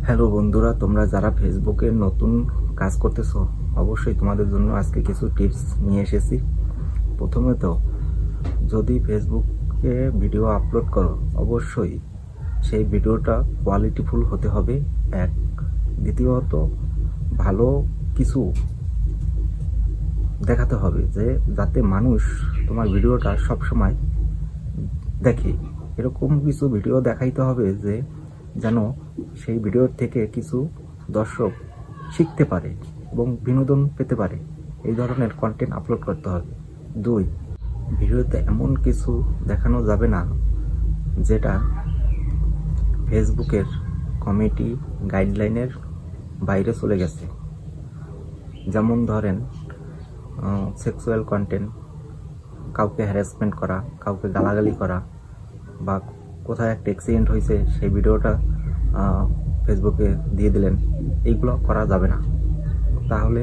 Hello বন্ধুরা, তোমরা যারা ফেসবুকে নতুন কাজ করতেছো অবশ্যই তোমাদের জন্য আজকে কিছু টিপস নিয়ে এসেছি। প্রথমত, যদি ফেসবুকে ভিডিও আপলোড করো অবশ্যই সেই ভিডিওটা কোয়ালিটিফুল হতে হবে। এক, দ্বিতীয়ত ভালো কিছু দেখাতে হবে যে যাতে মানুষ তোমার ভিডিওটা সবসময় দেখে। এরকম কিছু ভিডিও দেখাইতে হবে যে যেন সেই ভিডিওর থেকে কিছু দর্শক শিখতে পারে এবং বিনোদন পেতে পারে। এই ধরনের কন্টেন্ট আপলোড করতে হবে। 2, ভিডিওতে এমন কিছু দেখানো যাবে না যেটা ফেসবুকের কমিটি গাইডলাইনের বাইরে চলে গেছে। যেমন ধরেন সেক্সুয়াল কন্টেন্ট, কাউকে হ্যারাসমেন্ট করা, কাউকে গালাগালি করা, বা কোথায় একটা অ্যাক্সিডেন্ট হয়েছে সেই ভিডিওটা ফেসবুকে দিয়ে দিলেন, এইগুলো করা যাবে না। তাহলে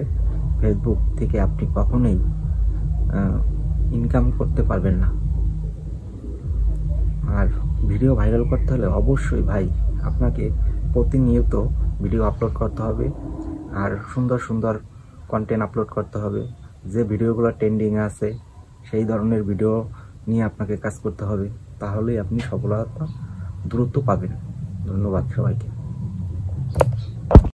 ফেসবুক থেকে আপনি কখনোই ইনকাম করতে পারবেন না। আর ভিডিও ভাইরাল করতে হলে অবশ্যই ভাই আপনাকে প্রতিনিয়ত ভিডিও আপলোড করতে হবে আর সুন্দর সুন্দর কন্টেন্ট আপলোড করতে হবে। যে ভিডিওগুলো ট্রেন্ডিং আছে সেই ধরনের ভিডিও নিয়ে আপনাকে কাজ করতে হবে, তাহলেই আপনি সফলতা দ্রুত পাবেন। ধন্যবাদ সবাইকে।